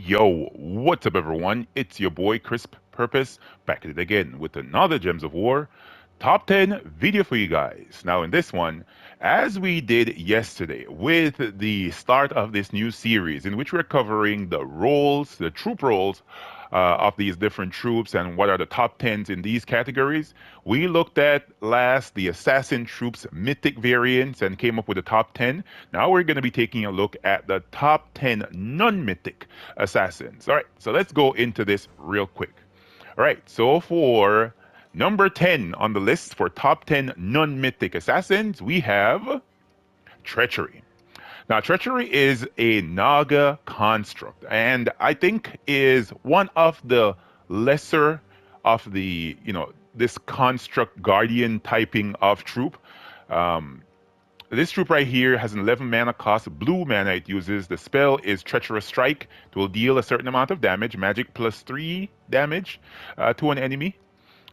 Yo, what's up, everyone? It's your boy CrispPurpose back at it again with another Gems of War top 10 video for you guys. Now, in this one, as we did yesterday with the start of this new series, in which we're covering the roles, the troop roles of these different troops and what are the top 10s in these categories, we looked at last the assassin troops mythic variants and came up with the top 10. Now we're going to be taking a look at the top 10 non-mythic assassins. All right, so let's go into this real quick. All right, so for number 10 on the list for top 10 non-mythic assassins, we have Treachery. Now, Treachery is a Naga construct, and I think is one of the lesser of the, this construct guardian typing of troop. Um, this troop right here has an 11 mana cost, blue mana it uses. The spell is Treacherous Strike. It will deal a certain amount of damage, magic plus 3 damage to an enemy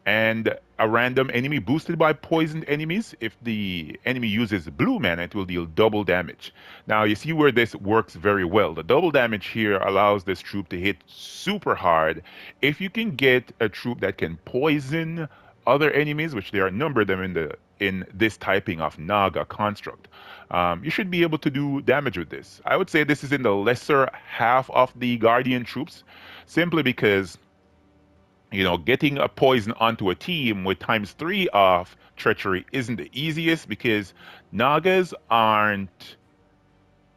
and a random enemy boosted by poisoned enemies. If the enemy uses blue mana, it will deal double damage. Now, you see where this works very well. The double damage here allows this troop to hit super hard. If you can get a troop that can poison other enemies, which there are a number of them in this typing of Naga construct, you should be able to do damage with this. I would say this is in the lesser half of the Guardian troops, simply because getting a poison onto a team with times 3 of treachery isn't the easiest because Nagas aren't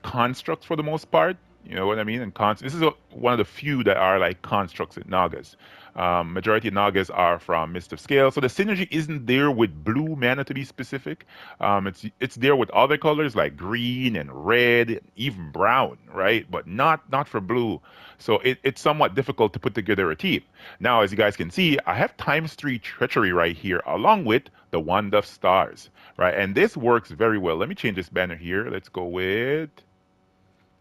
constructs for the most part. You know what I mean? And this is one of the few that are like constructs in Nagas. Majority of Nagas are from Mist of Scale, so the synergy isn't there with blue mana to be specific. It's there with other colors like green and red, and even brown, right? But not for blue. So it's somewhat difficult to put together a team. Now, as you guys can see, I have times 3 treachery right here, along with the Wand of Stars, right? And this works very well. Let me change this banner here. Let's go with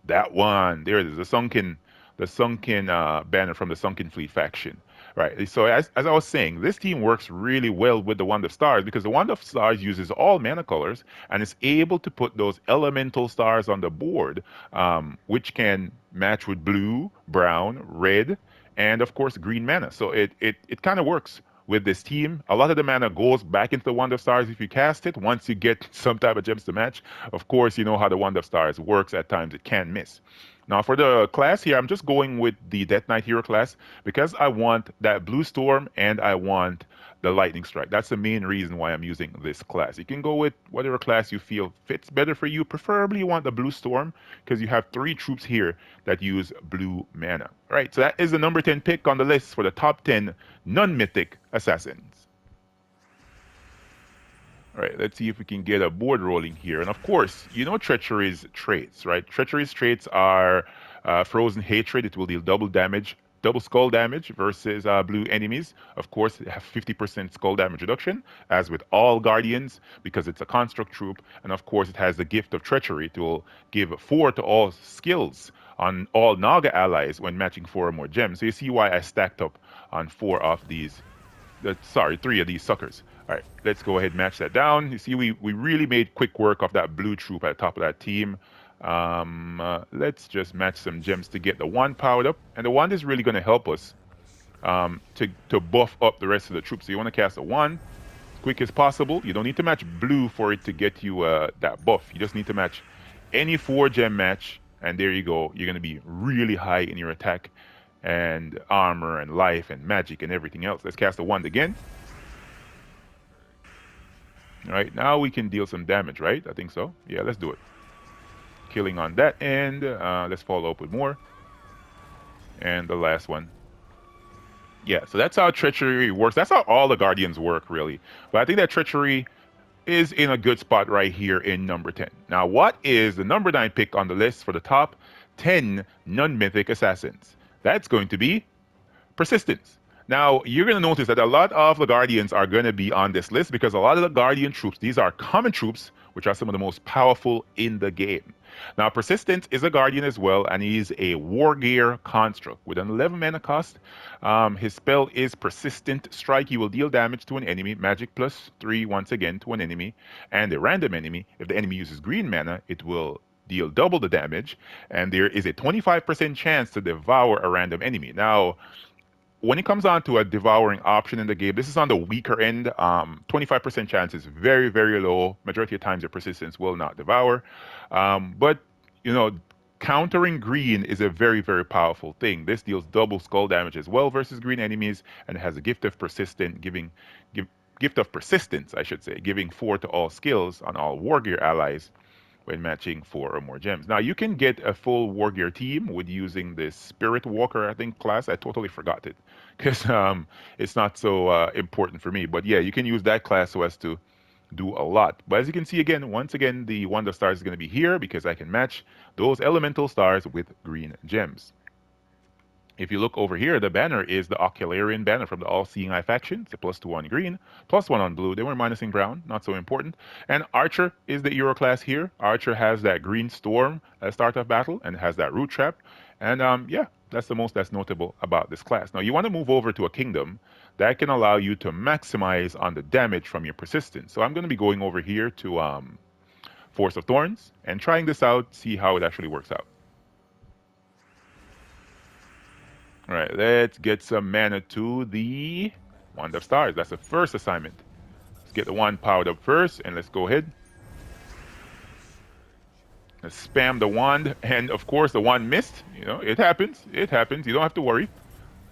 that one. There it is, the sunken banner from the Sunken Fleet faction. Right. So as I was saying, this team works really well with the Wand of Stars because the Wand of Stars uses all mana colors and is able to put those elemental stars on the board, which can match with blue, brown, red, and of course green mana. So it kind of works with this team. A lot of the mana goes back into the Wand of Stars if you cast it. Once you get some type of gems to match, of course, you know how the Wand of Stars works. At times it can miss. Now, for the class here, I'm just going with the Death Knight hero class because I want that Blue Storm and I want the Lightning Strike. That's the main reason why I'm using this class. You can go with whatever class you feel fits better for you. Preferably, you want the Blue Storm because you have 3 troops here that use blue mana. All right, so that is the number 10 pick on the list for the top 10 non-mythic assassins. All right, let's see if we can get a board rolling here. And of course, you know Treachery's traits, right? Treachery's traits are Frozen Hatred. It will deal double damage, double skull damage versus blue enemies. Of course, it have 50% skull damage reduction, as with all Guardians, because it's a construct troop. And of course, it has the gift of Treachery. It will give 4 to all skills on all Naga allies when matching 4 or more gems. So you see why I stacked up on 4 of these sorry, 3 of these suckers. All right, let's go ahead and match that down. You see, we really made quick work of that blue troop at the top of that team. Let's just match some gems to get the wand powered up. And the wand is really going to help us to buff up the rest of the troops. So you want to cast a wand as quick as possible. You don't need to match blue for it to get you that buff. You just need to match any 4-gem match. And there you go. You're going to be really high in your attack and armor and life and magic and everything else. Let's cast the wand again. All right, now we can deal some damage, right? I think so. Yeah, let's do it. Killing on that end. Let's follow up with more. And the last one. Yeah, so that's how Treachery works. That's how all the Guardians work, really. But I think that Treachery is in a good spot right here in number 10. Now, what is the number 9 pick on the list for the top 10 non-mythic assassins? That's going to be Persistence. Now, you're going to notice that a lot of the Guardians are going to be on this list because a lot of the Guardian troops, these are common troops, which are some of the most powerful in the game. Now, Persistence is a Guardian as well, and he's a War Gear construct with an 11 mana cost. His spell is Persistent Strike. He will deal damage to an enemy, magic plus 3 once again to an enemy, and a random enemy. If the enemy uses green mana, it will deal double the damage, and there is a 25% chance to devour a random enemy. Now, when it comes on to a devouring option in the game, this is on the weaker end. 25% chance is very, very low. Majority of times, your persistence will not devour. But, you know, countering green is a very, very powerful thing. This deals double skull damage as well versus green enemies, and it has a gift of persistent, give, gift of persistence, I should say, giving 4 to all skills on all war gear allies when matching 4 or more gems. Now, you can get a full war gear team with using this Spirit Walker, I think, class. I totally forgot it because it's not so important for me. But yeah, you can use that class so as to do a lot. But as you can see again, once again, the Wonder Stars is going to be here because I can match those elemental stars with green gems. If you look over here, the banner is the Ocularian banner from the All-Seeing Eye faction. It's a +2 on green, +1 on blue. They were minusing brown, not so important. And Archer is the Euro class here. Archer has that green storm at start of battle and has that root trap. And yeah, that's the most that's notable about this class. Now you want to move over to a kingdom that can allow you to maximize on the damage from your persistence. So I'm going to be going over here to Force of Thorns and trying this out, see how it actually works out. All right, let's get some mana to the Wand of Stars. That's the first assignment. Let's get the wand powered up first, and let's go ahead. Let's spam the wand, and of course the wand missed. You know, it happens. It happens. You don't have to worry.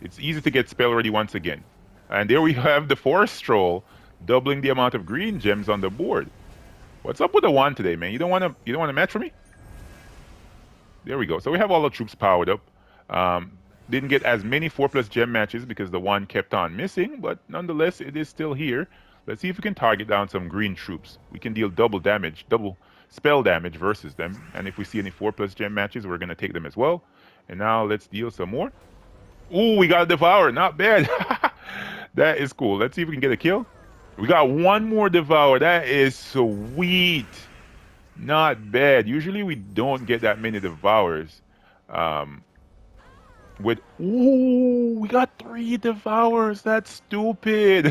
It's easy to get spell ready once again. And there we have the Forest Stroll, doubling the amount of green gems on the board. What's up with the wand today, man? You don't wanna match for me? There we go. So we have all the troops powered up. Didn't get as many 4+ gem matches because the one kept on missing, but nonetheless, it is still here. Let's see if we can target down some green troops. We can deal double damage, double spell damage versus them. And if we see any 4+ gem matches, we're going to take them as well. And now let's deal some more. Ooh, we got a Devour. Not bad. That is cool. Let's see if we can get a kill. We got one more Devour. That is sweet. Not bad. Usually we don't get that many Devours. Ooh, we got 3 Devours. That's stupid.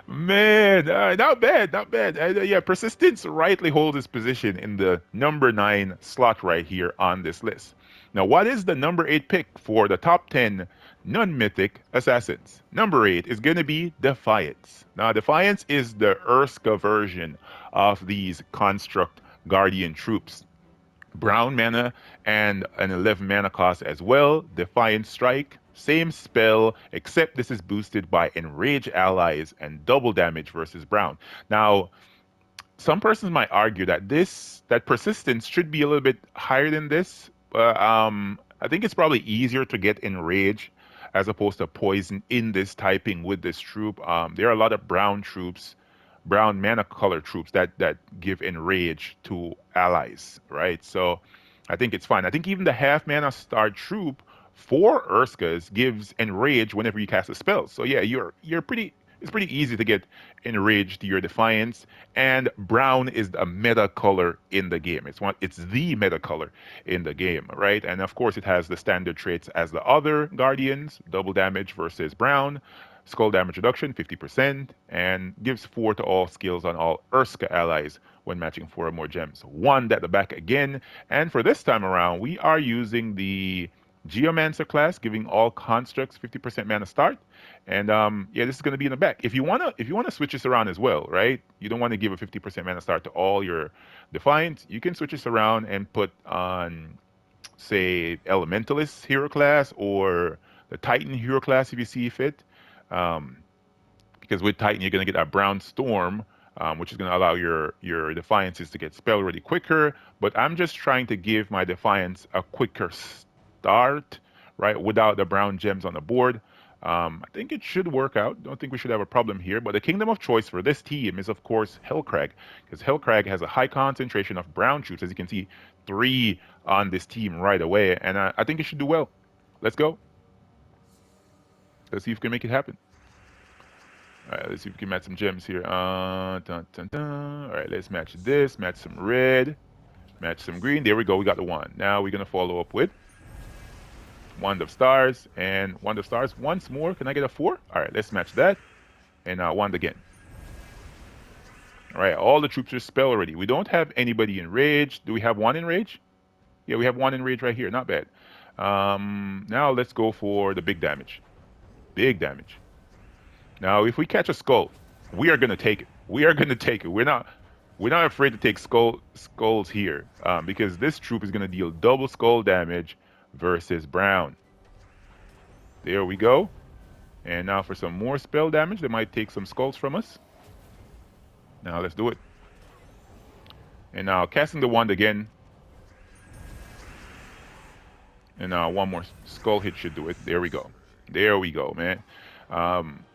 Man, not bad, not bad. Yeah, Persistence rightly holds its position in the number 9 slot right here on this list. Now, what is the number 8 pick for the top 10 non-mythic assassins? Number 8 is going to be Defiance. Now, Defiance is the Urska version of these Construct Guardian troops. Brown mana and an 11 mana cost as well. Defiant Strike, same spell, except this is boosted by Enrage allies and double damage versus Brown. Now, some persons might argue that that persistence should be a little bit higher than this. I think it's probably easier to get Enrage as opposed to Poison in this typing with this troop. There are a lot of brown troops, brown mana color troops that give Enrage to allies, right? So I think it's fine. I think even the half mana star troop for Urskas gives Enrage whenever you cast a spell. So yeah, you're pretty. It's pretty easy to get Enraged to your Defiance, and brown is a meta color in the game. It's the meta color in the game, right? And of course, it has the standard traits as the other Guardians: double damage versus brown, skull damage reduction 50%, and gives 4 to all skills on all Urska allies when matching 4 or more gems. 1 at the back again, and for this time around, we are using the Geomancer class, giving all constructs 50% mana start. And yeah, this is going to be in the back. If you wanna switch this around as well, right? You don't want to give a 50% mana start to all your Defiant. You can switch this around and put on, say, Elementalist hero class or the Titan hero class if you see fit. Because with Titan, you're going to get a Brown Storm, which is going to allow your Defiances to get spell ready quicker. But I'm just trying to give my Defiance a quicker start, right, without the brown gems on the board. I think it should work out. Don't think we should have a problem here. But the kingdom of choice for this team is, of course, Hellcrag, because Hellcrag has a high concentration of brown troops. As you can see, 3 on this team right away. And I think it should do well. Let's go. Let's see if we can make it happen. All right, let's see if we can match some gems here. All right, let's match this, match some red, match some green. There we go, we got the 1. Now we're going to follow up with Wand of Stars, and Wand of Stars once more. Can I get a 4? All right, let's match that, and Wand again. All right, all the troops are spell ready. We don't have anybody in rage. Do we have one in rage? Yeah, we have one in rage right here. Not bad. Now let's go for the big damage. Big damage. Now, if we catch a skull, we are gonna take it. We are gonna take it. We're not afraid to take skulls here because this troop is gonna deal double skull damage versus Brown. There we go. And now for some more spell damage, they might take some skulls from us. Now let's do it. And now casting the wand again. And now one more skull hit should do it. There we go. There we go, man. Um,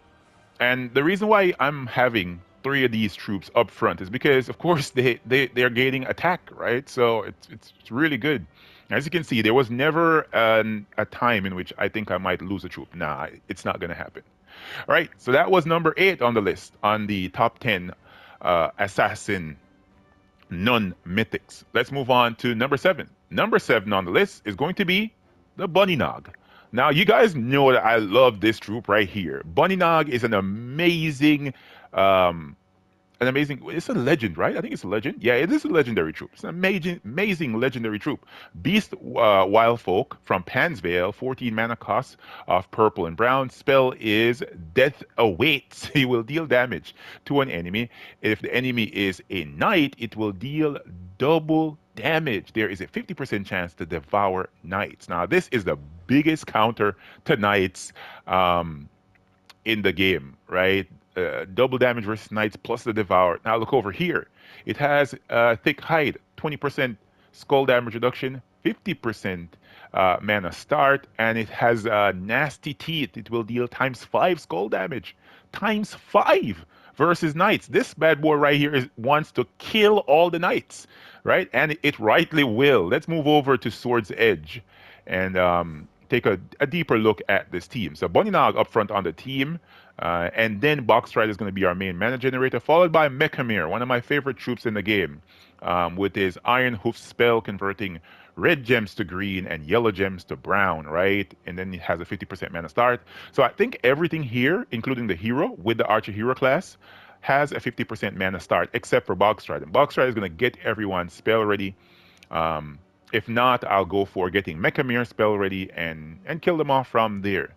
And the reason why I'm having three of these troops up front is because, of course, they're gaining attack, right? So it's really good. As you can see, there was never a time in which I think I might lose a troop. Nah, it's not gonna happen. All right, so that was number 8 on the list on the top 10 assassin non-mythics. Let's move on to number 7. Number 7 on the list is going to be the Bunny Nog. Now, you guys know that I love this troop right here. Bunny Nog is um, an amazing. It's a legend, right? I think it's a legend. Yeah, it is a legendary troop. It's an amazing legendary troop. Beast Wild Folk from Pansvale, 14 mana cost of purple and brown. Spell is Death Awaits. He will deal damage to an enemy. If the enemy is a knight, it will deal double damage. There is a 50% chance to devour knights. Now, this is the biggest counter to knights. In the game, right? Double damage versus knights plus the devour. Now look over here. It has thick hide, 20% skull damage reduction, 50% mana start, and it has nasty teeth. It will deal ×5 skull damage, ×5 versus knights. This bad boy right here wants to kill all the knights, right? And it rightly will. Let's move over to Sword's Edge and take a deeper look at this team. So Bunny Nog up front on the team, and then Box Ride is going to be our main mana generator, followed by Mechamere, one of my favorite troops in the game, with his Iron Hoof spell converting red gems to green and yellow gems to brown, right? And then it has a 50% mana start. So I think everything here, including the hero with the Archer Hero class, has a 50% mana start, except for Box Ride. And Box Ride is going to get everyone spell ready. Um, if not, I'll go for getting Mechamere spell ready and kill them off from there.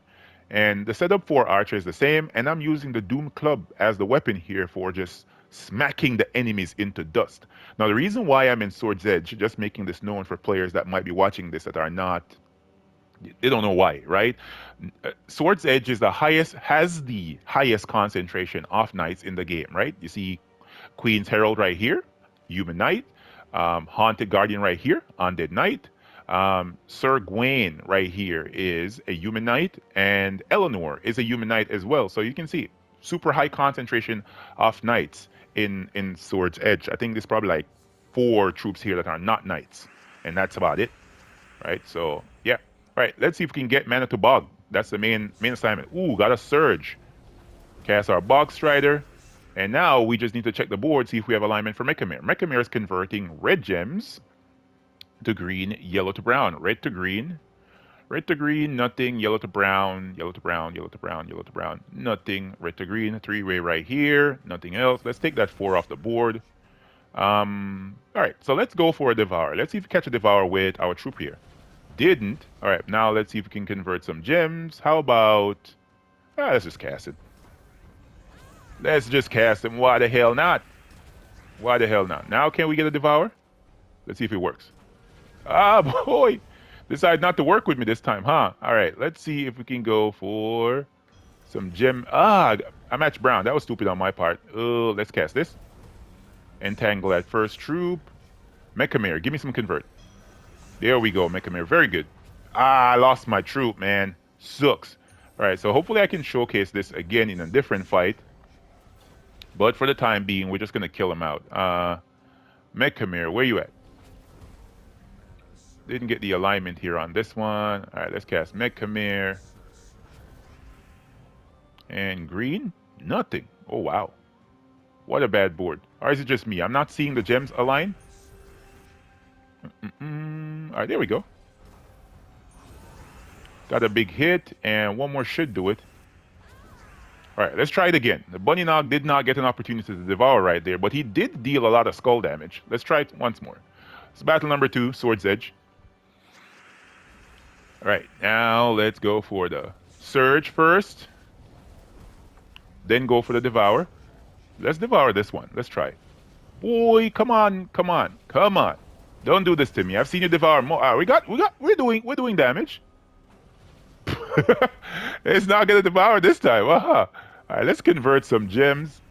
And the setup for Archer is the same, and I'm using the Doom Club as the weapon here for just smacking the enemies into dust. Now, the reason why I'm in Sword's Edge, just making this known for players that might be watching this that are not, they don't know why, right? Sword's Edge is has the highest concentration of knights in the game, right? You see Queen's Herald right here, Human Knight, Haunted Guardian right here, Undead Knight. Sir Gawain right here is a Human Knight, and Eleanor is a Human Knight as well. So you can see super high concentration of knights in Sword's Edge. I think there's probably like 4 troops here that are not knights, and that's about it, right? So yeah, all right. Let's see if we can get mana to bog. That's the main assignment. Ooh, got a surge. Cast our Bog Strider. And now we just need to check the board, see if we have alignment for Mechamere. Mechamere is converting red gems to green, yellow to brown, red to green, nothing, yellow to brown, yellow to brown, yellow to brown, yellow to brown, nothing, red to green, 3-way right here, nothing else. Let's take that 4 off the board. All right, so let's go for a Devour. Let's see if we catch a Devour with our troop here. Didn't. All right, now let's see if we can convert some gems. How about, let's just cast it. Let's just cast him. Why the hell not? Why the hell not? Now can we get a Devour? Let's see if it works. Ah, boy. Decided not to work with me this time, huh? All right, let's see if we can go for some gem. Ah, I matched brown. That was stupid on my part. Oh, let's cast this. Entangle that first troop. Mechamere, give me some convert. There we go, Mechamere. Very good. Ah, I lost my troop, man. Sucks. All right, so hopefully I can showcase this again in a different fight. But for the time being, we're just going to kill him out. Mechamere, where you at? Didn't get the alignment here on this one. All right, let's cast Mechamere. And green? Nothing. Oh, wow. What a bad board. Or is it just me? I'm not seeing the gems align. All right, there we go. Got a big hit, and one more should do it. All right, let's try it again. The Bunny Nog did not get an opportunity to devour right there, but he did deal a lot of skull damage. Let's try it once more. It's battle number 2, Sword's Edge. All right, now let's go for the Surge first, then go for the Devour. Let's devour this one. Let's try it. Boy, come on, come on, come on. Don't do this to me. I've seen you devour more. We're doing damage. It's not gonna devour this time. Aha. All right, let's convert some gems.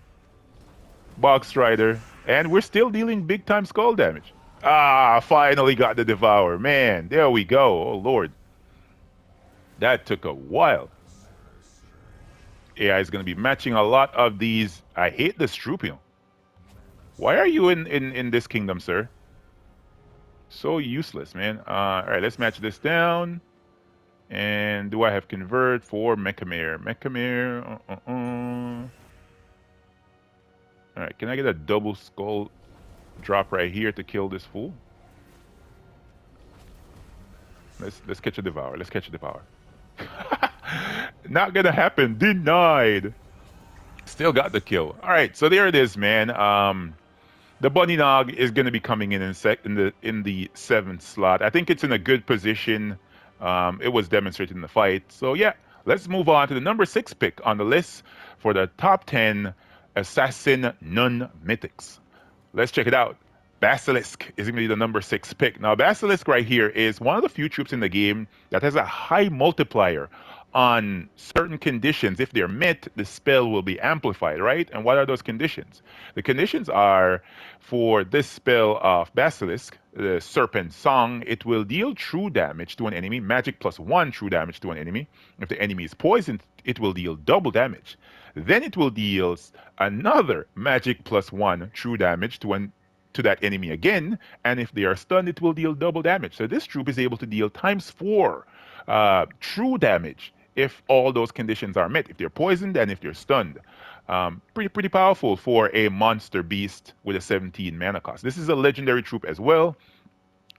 Box Strider, and we're still dealing big time skull damage. Ah, finally got the devour. Man, there we go. Oh lord, that took a while. AI is gonna be matching a lot of these. I hate this Strupion. Why are you in this kingdom, sir? So useless, man. All right, let's match this down. And do I have convert for Mechamere? Mechamere. All right, can I get a double skull drop right here to kill this fool? Let's catch a devour. Let's catch a devour. Not gonna happen. Denied. Still got the kill. All right, so there it is, man. The Bunny Nog is going to be coming in the seventh slot. I think it's in a good position. It was demonstrated in the fight. So yeah, let's move on to the number 6 pick on the list for the top 10 Assassin Nun Mythics. Let's check it out. Basilisk is going to be the number 6 pick. Now, Basilisk right here is one of the few troops in the game that has a high multiplier on certain conditions. If they're met, the spell will be amplified, right? And what are those conditions? The conditions are for this spell of Basilisk, the Serpent Song, it will deal true damage to an enemy, magic plus 1 true damage to an enemy. If the enemy is poisoned, it will deal double damage. Then it will deal another magic plus 1 true damage to that enemy again, and if they are stunned, it will deal double damage. So this troop is able to deal times 4 true damage if all those conditions are met, if they're poisoned and if they're stunned. Pretty powerful for a monster beast with a 17 mana cost. This is a legendary troop as well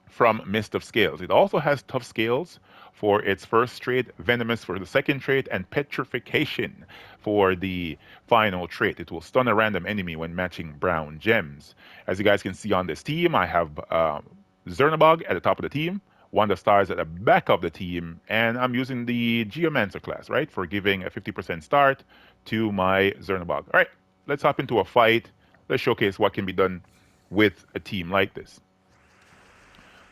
from Mist of Scales. It also has Tough Scales for its first trait, Venomous for the second trait, and Petrification for the final trait. It will stun a random enemy when matching brown gems. As you guys can see on this team, I have Zernabog at the top of the team, Wanda Stars at the back of the team, and I'm using the Geomancer class, right, for giving a 50% start to my Zernabog. All right, let's hop into a fight. Let's showcase what can be done with a team like this.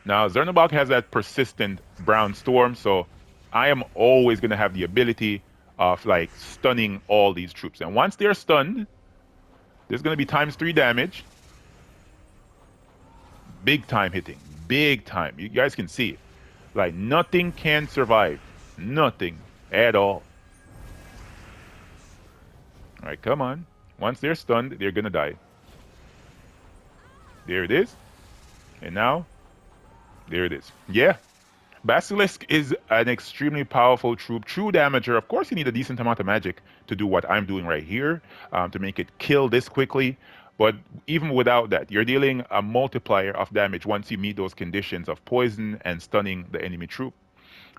Now, Zernabog has that persistent brown storm, so I am always going to have the ability of like stunning all these troops. And once they're stunned, there's going to be times 3 damage. Big time hitting. Big time. You guys can see it. Like nothing can survive. Nothing at all. All right, come on. Once they're stunned, they're going to die. There it is. And now, there it is. Yeah. Basilisk is an extremely powerful troop, true damager. Of course, you need a decent amount of magic to do what I'm doing right here, to make it kill this quickly. But even without that, you're dealing a multiplier of damage once you meet those conditions of poison and stunning the enemy troop.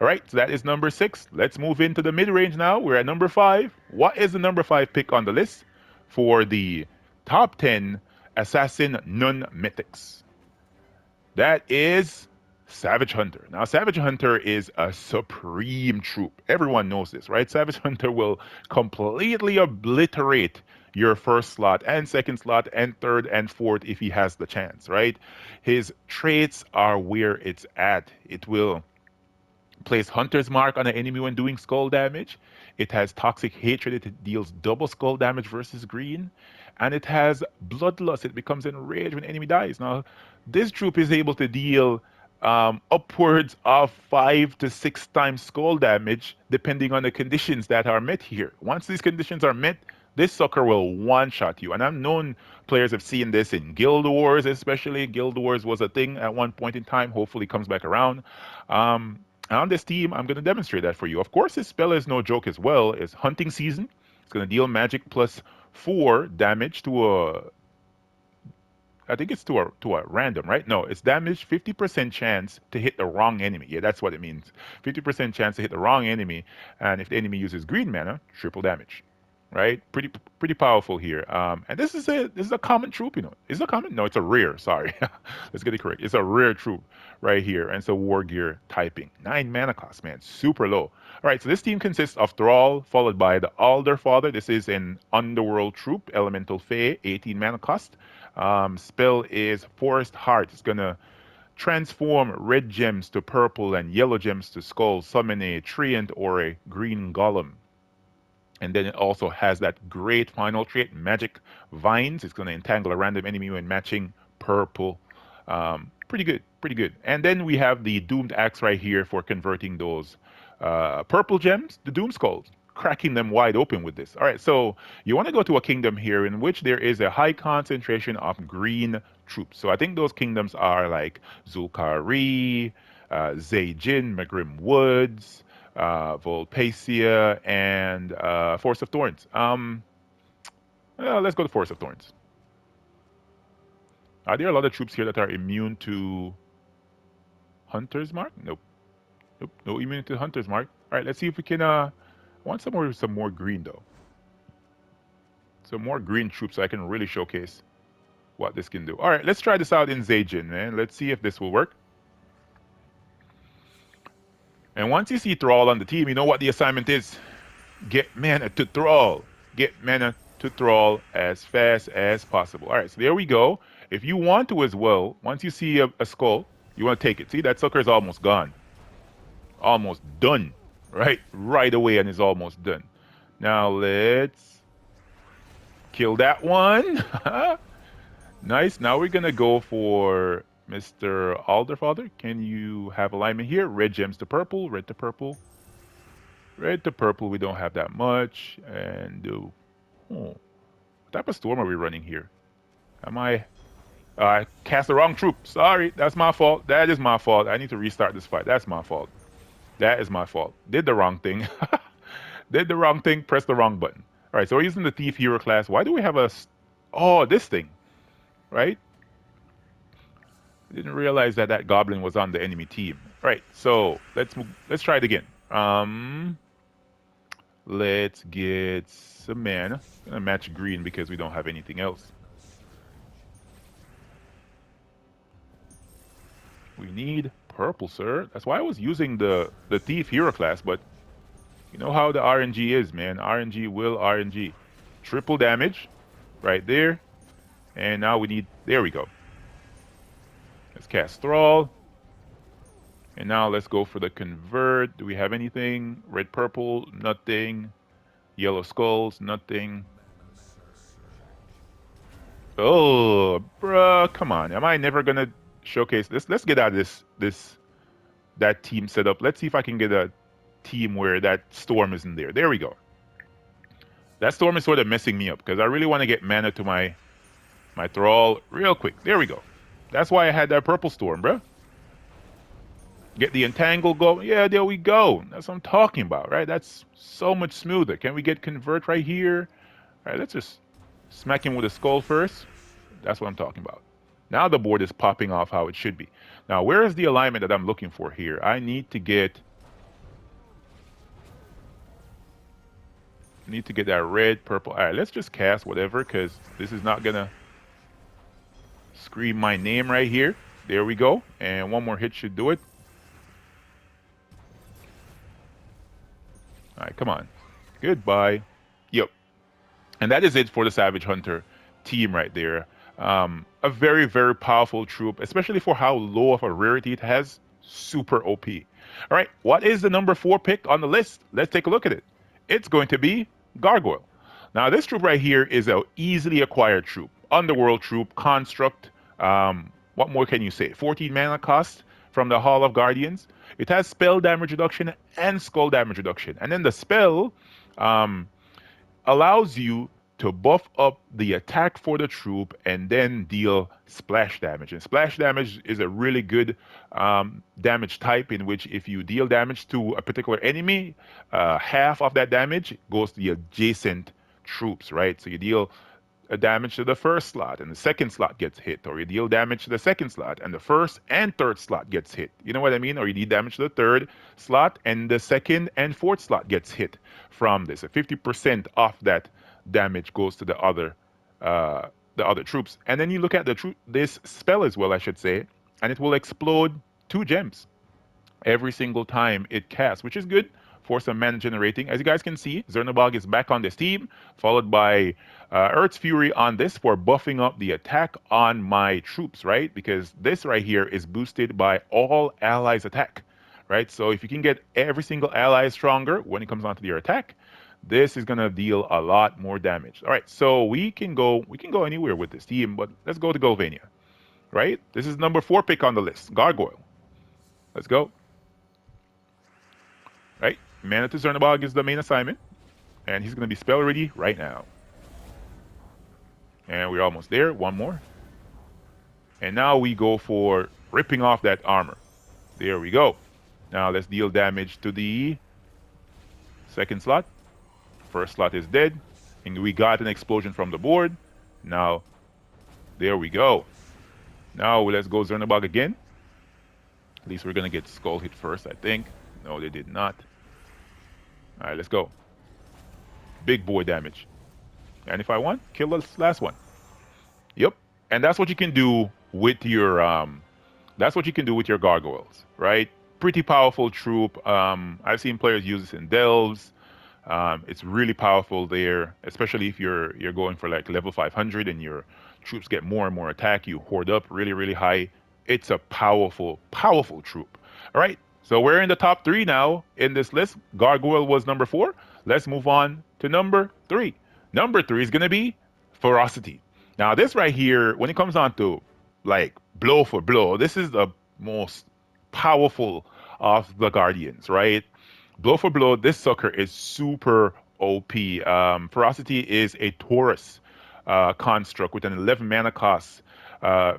All right, so that is number 6. Let's move into the mid-range now. We're at number 5. What is the number 5 pick on the list for the top 10 Assassin Nun Mythics? That is Savage Hunter. Now, Savage Hunter is a supreme troop. Everyone knows this, right? Savage Hunter will completely obliterate your first slot and second slot and third and fourth if he has the chance, right? His traits are where it's at. It will place Hunter's Mark on an enemy when doing skull damage. It has Toxic Hatred. It deals double skull damage versus green. And it has Bloodlust. It becomes enraged when enemy dies. Now, this troop is able to deal upwards of 5 to 6 times skull damage depending on the conditions that are met here. Once these conditions are met, this sucker will one-shot you. And I've known players have seen this in Guild Wars, especially. Guild Wars was a thing at one point in time. Hopefully comes back around. On this team, I'm going to demonstrate that for you. Of course, this spell is no joke as well. It's Hunting Season. It's going to deal magic plus 4 damage to a... I think it's to a random, right? No, it's damage 50% chance to hit the wrong enemy. Yeah, that's what it means. 50% chance to hit the wrong enemy. And if the enemy uses green mana, triple damage. right? Pretty powerful here. And this is a common troop, Is it a common? No, it's a rare. Sorry, let's get it correct. It's a rare troop right here, and it's a war gear typing. 9 mana cost, man, super low. All right, so this team consists of Thrall, followed by the Alder Father. This is an Underworld troop, Elemental Fae, 18 mana cost. Spell is Forest Heart. It's gonna transform red gems to purple and yellow gems to skull, summon a treant or a green golem. And then it also has that great final trait, Magic Vines. It's going to entangle a random enemy when matching purple. Pretty good, pretty good. And then we have the Doomed Axe right here for converting those purple gems to Doom Skulls, cracking them wide open with this. All right, so you want to go to a kingdom here in which there is a high concentration of green troops. So I think those kingdoms are like Zul'Kari, Zejin, Magrim Woods, Volpacia, and Forest of Thorns. Well, let's go to Forest of Thorns. Are there a lot of troops here that are immune to Hunter's Mark? Nope. Nope. No immunity to Hunter's Mark. All right, let's see if we can. I want some more green though. Some more green troops so I can really showcase what this can do. All right, let's try this out in Zajin, man. Let's see if this will work. And once you see Thrall on the team, you know what the assignment is. Get mana to Thrall. Get mana to Thrall as fast as possible. All right, so there we go. If you want to as well, once you see a skull, you want to take it. See, that sucker is almost gone. Almost done. Right? Right away, and it's almost done. Now let's kill that one. Nice. Now we're going to go for Mr. Alderfather. Can you have alignment here? Red gems to purple, red to purple. Red to purple, we don't have that much. And what type of storm are we running here? Am I cast the wrong troop. Sorry, that's my fault. That is my fault. I need to restart this fight. That's my fault. That is my fault. Did the wrong thing. Did the wrong thing. Pressed the wrong button. All right, so we're using the Thief Hero class. Why do we have oh, this thing, right? Didn't realize that goblin was on the enemy team. All right, so let's try it again. Let's get some mana. I'm gonna match green because we don't have anything else. We need purple, sir. That's why I was using the Thief Hero class, but you know how the RNG is, man. RNG will RNG. Triple damage right there. And now we need, there we go. Let's cast Thrall. And now let's go for the convert. Do we have anything? Red, purple, nothing. Yellow skulls, nothing. Oh, bruh, come on. Am I never gonna showcase this? Let's get out of that team setup. Let's see if I can get a team where that storm isn't there. There we go. That storm is sort of messing me up because I really want to get mana to my Thrall real quick. There we go. That's why I had that purple storm, bruh. Get the entangle go. Yeah, there we go. That's what I'm talking about, right? That's so much smoother. Can we get convert right here? All right, let's just smack him with a skull first. That's what I'm talking about. Now the board is popping off how it should be. Now, where is the alignment that I'm looking for here? I need to get that red, purple. All right, let's just cast whatever because this is not gonna scream my name right here. There we go. And one more hit should do it. All right, come on. Goodbye. Yep. And that is it for the Savage Hunter team right there. A very, very powerful troop, especially for how low of a rarity it has. Super OP. All right, what is the number 4 pick on the list? Let's take a look at it. It's going to be Gargoyle. Now, this troop right here is an easily acquired troop. Underworld troop, construct. What more can you say? 14 mana cost from the Hall of Guardians. It has spell damage reduction and skull damage reduction. And then the spell allows you to buff up the attack for the troop and then deal splash damage. And splash damage is a really good damage type in which if you deal damage to a particular enemy, half of that damage goes to the adjacent troops, right? So you deal a damage to the first slot and the second slot gets hit, or you deal damage to the second slot and the first and third slot gets hit. You know what I mean? Or you deal damage to the third slot and the second and fourth slot gets hit from this. So 50% off that damage goes to the other troops. And then you look at this spell as well, I should say, and it will explode 2 gems every single time it casts, which is good for some mana generating. As you guys can see, Zernabog is back on this team, followed by Earth's Fury on this for buffing up the attack on my troops, right? Because this right here is boosted by all allies' attack, right? So if you can get every single ally stronger when it comes onto your attack, this is gonna deal a lot more damage. All right, so we can go anywhere with this team, but let's go to Golvania, right? This is number 4 pick on the list, Gargoyle. Let's go. Right? Mana to Zernabog is the main assignment, and he's going to be spell ready right now. And we're almost there. One more. And now we go for ripping off that armor. There we go. Now let's deal damage to the second slot. First slot is dead. And we got an explosion from the board. Now, there we go. Now let's go Zernabog again. At least we're going to get Skull hit first, I think. No, they did not. All right, let's go. Big boy damage. And if I want, kill the last one. Yep. And that's what you can do with your gargoyles, right? Pretty powerful troop. I've seen players use this in delves. It's really powerful there, especially if you're going for like level 500 and your troops get more and more attack. You hoard up really, really high. It's a powerful, powerful troop. All right. So we're in the top 3 now in this list. Gargoyle was number 4. Let's move on to number 3. Number 3 is going to be Ferocity. Now, this right here, when it comes on to like blow for blow, this is the most powerful of the Guardians, right? Blow for blow, this sucker is super OP. Ferocity is a Taurus construct with an 11 mana cost.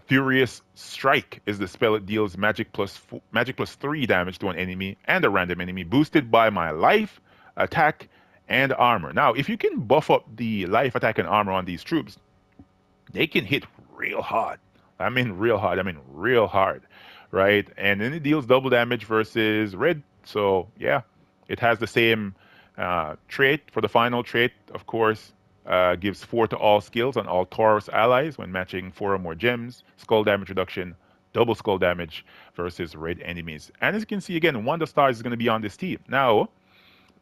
Furious Strike is the spell. It deals magic plus 3 damage to an enemy and a random enemy, boosted by my life, attack, and armor. Now, if you can buff up the life, attack, and armor on these troops, they can hit real hard. I mean real hard. I mean real hard, right? And then it deals double damage versus red. So yeah, it has the same trait for the final trait. Of course, gives 4 to all skills on all Taurus allies when matching 4 or more gems. Skull damage reduction, double skull damage versus red enemies. And as you can see again, one of the stars is going to be on this team. Now,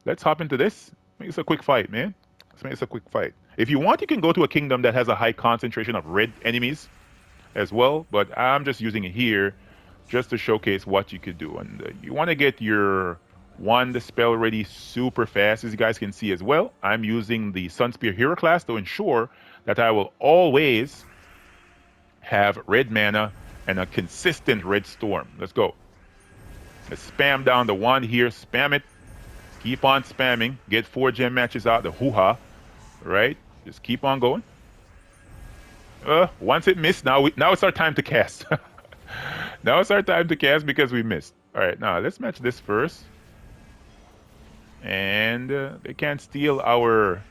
let's hop into this. Make this a quick fight, man. Let's make this a quick fight. If you want, you can go to a kingdom that has a high concentration of red enemies as well, but I'm just using it here just to showcase what you could do. And you want to get your the spell ready super fast, as you guys can see as well. I'm using the Sunspear hero class to ensure that I will always have red mana and a consistent red storm. Let's go. Let's spam down the 1 here. Spam it. Keep on spamming. Get 4 gem matches out. The hoo-ha. Right? Just keep on going. Once it missed, now it's our time to cast. Now it's our time to cast because we missed. All right, now let's match this first. And they can't steal our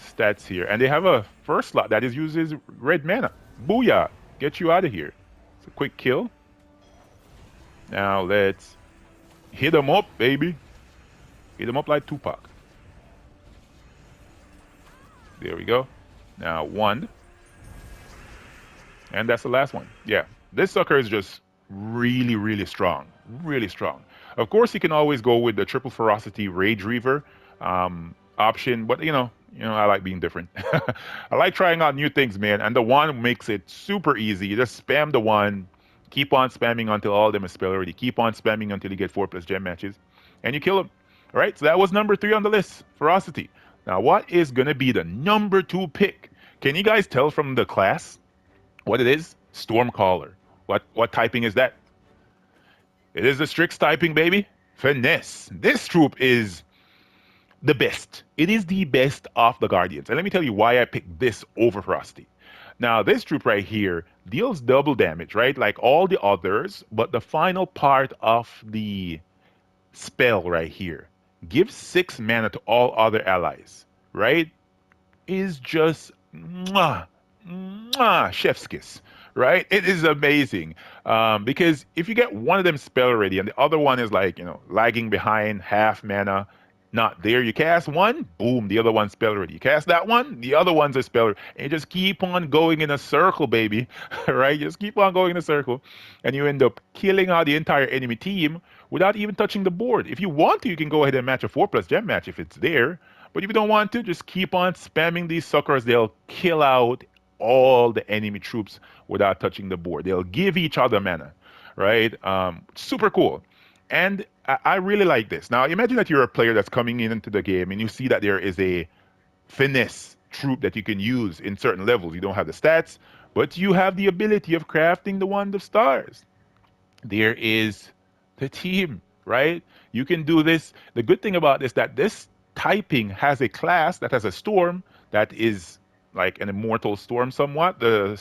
stats here. And they have a first slot that uses red mana. Booyah! Get you out of here. It's a quick kill. Now let's hit them up, baby. Hit them up like Tupac. There we go. Now 1. And that's the last one. Yeah. This sucker is just really, really strong. Really strong. Of course, you can always go with the triple ferocity Rage Reaver option, but you know, I like being different. I like trying out new things, man. And the 1 makes it super easy. You just spam the 1, keep on spamming until all of them is spell ready. Keep on spamming until you get 4+ gem matches, and you kill them. All right, so that was number 3 on the list, Ferocity. Now, what is gonna be the number 2 pick? Can you guys tell from the class what it is? Stormcaller. What typing is that? It is the Strix typing, baby. Finesse. This troop is the best. It is the best of the Guardians. And let me tell you why I picked this over Ferocity. Now, this troop right here deals double damage, right? Like all the others, but the final part of the spell right here gives 6 mana to all other allies, right? Is just mwah, mwah, chef's kiss, right? It is amazing because if you get one of them spell ready and the other one is like, lagging behind, half mana, Not there. You cast one, boom, the other one's spell ready. You cast that one, the other one's a spell ready. And you just keep on going in a circle, baby. Right? Just keep on going in a circle. And you end up killing out the entire enemy team without even touching the board. If you want to, you can go ahead and match a 4 plus gem match if it's there. But if you don't want to, just keep on spamming these suckers. They'll kill out all the enemy troops without touching the board. They'll give each other mana, right? Super cool. And I really like this. Now, imagine that you're a player that's coming in into the game and you see that there is a finesse troop that you can use in certain levels. You don't have the stats, but you have the ability of crafting the wand of stars. There is the team, right? You can do this. The good thing about this that this typing has a class that has a storm that is like an immortal storm somewhat. The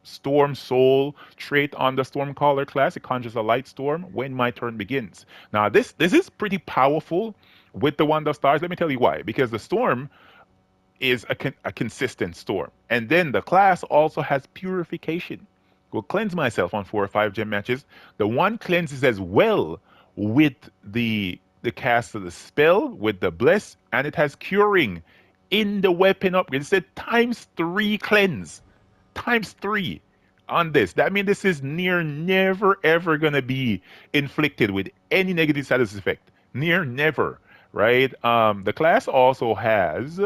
storm soul trait on the stormcaller class, it conjures a light storm when my turn begins. Now this is pretty powerful with the wand of stars. Let me tell you why. Because the storm is a consistent storm. And then the class also has purification. Will cleanse myself on 4 or 5 gem matches. The one cleanses as well with the cast of the spell, with the bless, and it has curing in the weapon upgrade. It said times 3 cleanse. Times 3 on this. That means this is near never ever gonna be inflicted with any negative status effect. Near never, right? The class also has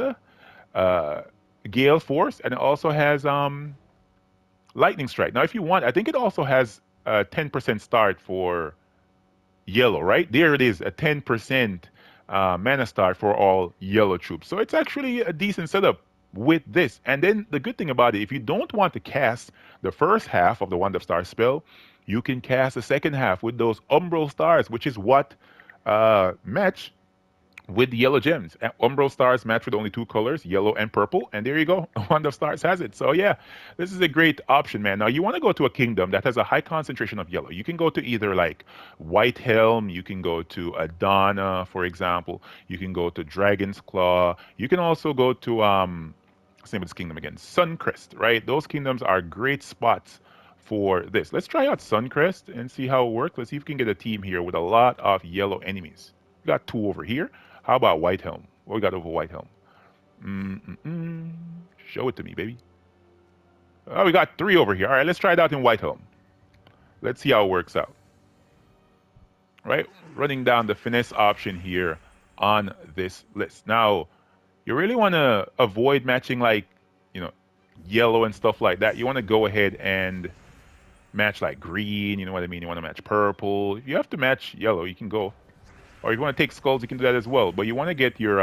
uh, Gale Force, and it also has Lightning Strike. Now, if you want, I think it also has a 10% start for yellow, right? There it is, a 10% mana start for all yellow troops. So it's actually a decent setup with this. And then the good thing about it, if you don't want to cast the first half of the Wand of Stars spell, you can cast the second half with those Umbral Stars, which is what match with the yellow gems. Umbral stars match with only 2 colors, yellow and purple, and there you go. Wand of Stars has it. So yeah, this is a great option, man. Now you want to go to a kingdom that has a high concentration of yellow. You can go to either like White Helm, you can go to Adana, for example. You can go to Dragon's Claw. You can also go to what's the name of this kingdom again? Suncrest, right? Those kingdoms are great spots for this. Let's try out Suncrest and see how it works. Let's see if we can get a team here with a lot of yellow enemies. We got 2 over here. How about White Helm? What we got over White Helm? Mm-mm-mm. Show it to me, baby. Oh, we got 3 over here. All right, let's try it out in White Helm. Let's see how it works out. Right? Running down the finesse option here on this list. Now, you really want to avoid matching like, you know, yellow and stuff like that. You want to go ahead and match like green, you know what I mean? You want to match purple. If you have to match yellow, you can go. Or if you want to take skulls, you can do that as well. But you want to get your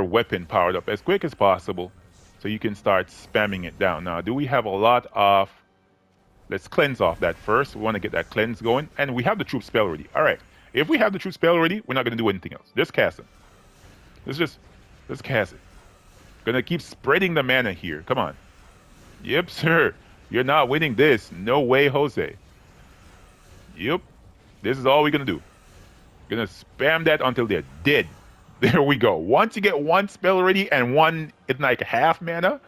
weapon powered up as quick as possible so you can start spamming it down. Now, do we have a lot of... Let's cleanse off that first. We want to get that cleanse going. And we have the troop spell ready. All right. If we have the troop spell ready, we're not going to do anything else. Just cast them. Let's cast it. Gonna keep spreading the mana here. Come on. Yep, sir. You're not winning this. No way, Jose. Yep. This is all we're gonna do. Gonna spam that until they're dead. There we go. Once you get one spell ready and one it's like half mana,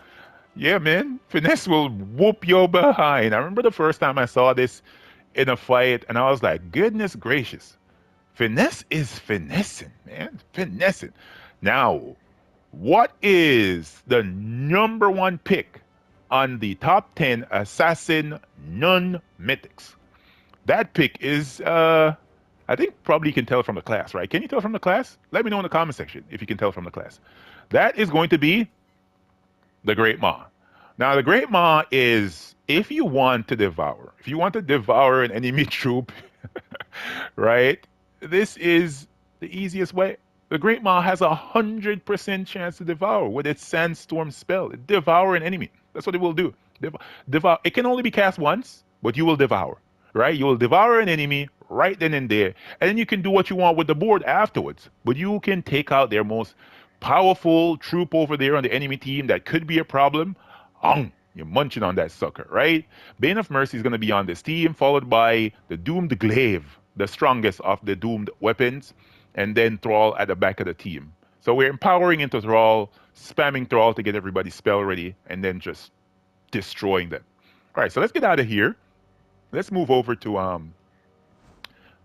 yeah, man, finesse will whoop your behind. I remember the first time I saw this in a fight, and I was like, goodness gracious, finesse is finessing, man, finessing. Now, what is the number one pick on the top 10 assassin non-mythics? That pick is, I think probably you can tell from the class, right? Can you tell from the class? Let me know in the comment section if you can tell from the class. That is going to be the Great Maw. Now, the Great Maw is if you want to devour, if you want to devour an enemy troop, right? This is the easiest way. The Great Maw has 100% chance to devour with its Sandstorm spell. It devour an enemy. That's what it will do. Devour. It can only be cast once, but you will devour. Right? You will devour an enemy right then and there, and then you can do what you want with the board afterwards. But you can take out their most powerful troop over there on the enemy team that could be a problem. You're munching on that sucker, right? Bane of Mercy is going to be on this team, followed by the Doomed Glaive, the strongest of the Doomed weapons, and then Thrall at the back of the team. So we're empowering into Thrall, spamming Thrall to get everybody spell ready, and then just destroying them. All right, so let's get out of here. Let's move over to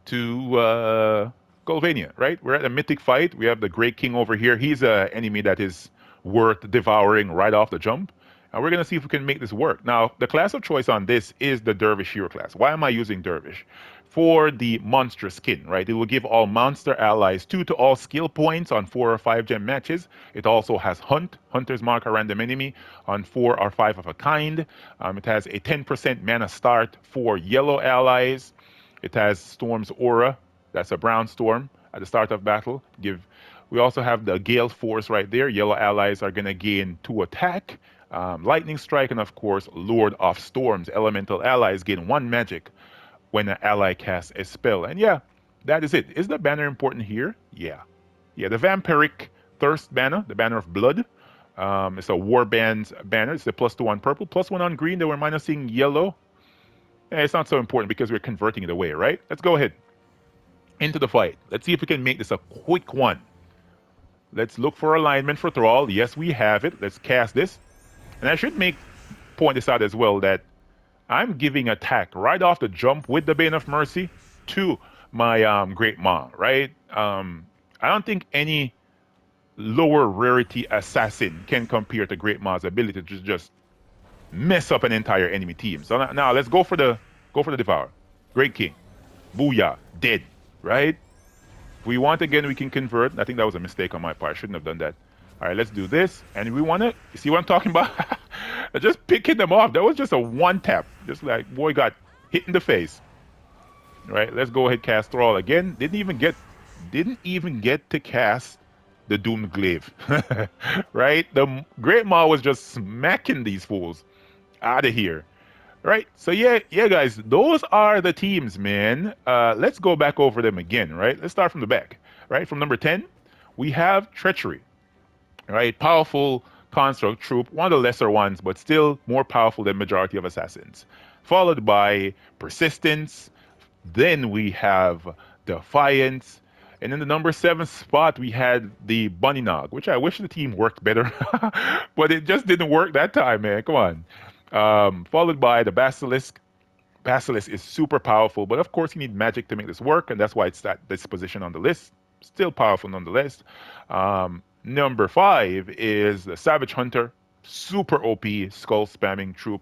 to Golvania, right? We're at a mythic fight. We have the Great King over here. He's an enemy that is worth devouring right off the jump. And we're going to see if we can make this work. Now, the class of choice on this is the Dervish hero class. Why am I using Dervish? For the monster skin, right? It will give all monster allies 2 to all skill points on 4 or 5 gem matches. It also has Hunt. Hunters mark a random enemy on 4 or 5 of a kind. It has a 10% mana start for yellow allies. It has Storm's Aura. That's a brown storm at the start of battle. We also have the Gale Force right there. Yellow allies are going to gain 2 attack. Lightning Strike, and of course, Lord of Storms. Elemental allies gain 1 magic when an ally casts a spell. And yeah, that is it. Is the banner important here? Yeah. Yeah, the Vampiric Thirst banner, the banner of blood. It's a Warband's banner. It's a +2 on purple, +1 on green. They were minusing yellow. It's not so important because we're converting it away, right? Let's go ahead into the fight. Let's see if we can make this a quick one. Let's look for alignment for Thrall. Yes, we have it. Let's cast this. And I should point this out as well that I'm giving attack right off the jump with the Bane of Mercy to my Great Maw, right? I don't think any lower rarity assassin can compare to Great Maw's ability to just mess up an entire enemy team. So now let's go for the Devour. Great King. Booyah. Dead. Right? If we want again, we can convert. I think that was a mistake on my part. I shouldn't have done that. All right, let's do this. And we want to, you see what I'm talking about? Just picking them off. That was just a one tap. Just like, boy got hit in the face. All right, let's go ahead, cast Thrall again. Didn't even get to cast the Doomed Glaive. Right? The Great Maw was just smacking these fools out of here. Right? So yeah, guys, those are the teams, man. Let's go back over them again, right? Let's start from the back, right? From number 10, we have Treachery, right? Powerful construct troop, one of the lesser ones, but still more powerful than majority of assassins. Followed by Persistence. Then we have Defiance. And in the number 7 spot, we had the Bunny Nog, which I wish the team worked better, but it just didn't work that time, man. Come on. Followed by the Basilisk. Basilisk is super powerful, but of course you need magic to make this work, and that's why it's at this position on the list. Still powerful nonetheless. Number 5 is the Savage Hunter. Super OP skull spamming troop.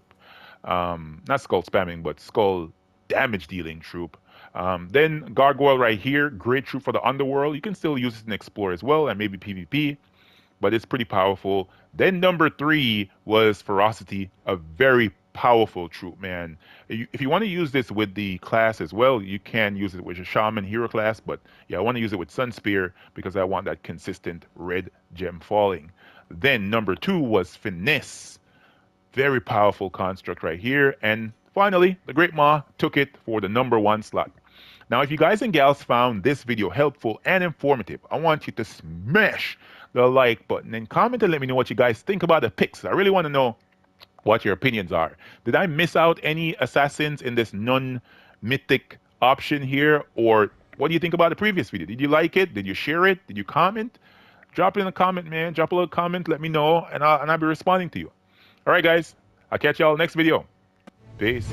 Not skull spamming, but skull damage dealing troop. Then Gargoyle right here, great troop for the underworld. You can still use it in Explore as well, and maybe PvP, but it's pretty powerful. Then number 3 was Ferocity, a very powerful troop, man. If you want to use this with the class as well, you can use it with a Shaman hero class, but yeah, I want to use it with Sunspear because I want that consistent red gem falling. Then number 2 was Finesse, very powerful construct right here. And finally, the Great Maw took it for the number 1 slot. Now, if you guys and gals found this video helpful and informative, I want you to smash the like button and comment and let me know what you guys think about the picks. I really want to know what your opinions are. Did I miss out any assassins in this non-mythic option here? Or what do you think about the previous video? Did you like it? Did you share it? Did you comment? Drop it in the comment, man. Drop a little comment. Let me know, and I'll be responding to you. All right, guys. I'll catch y'all next video. Peace.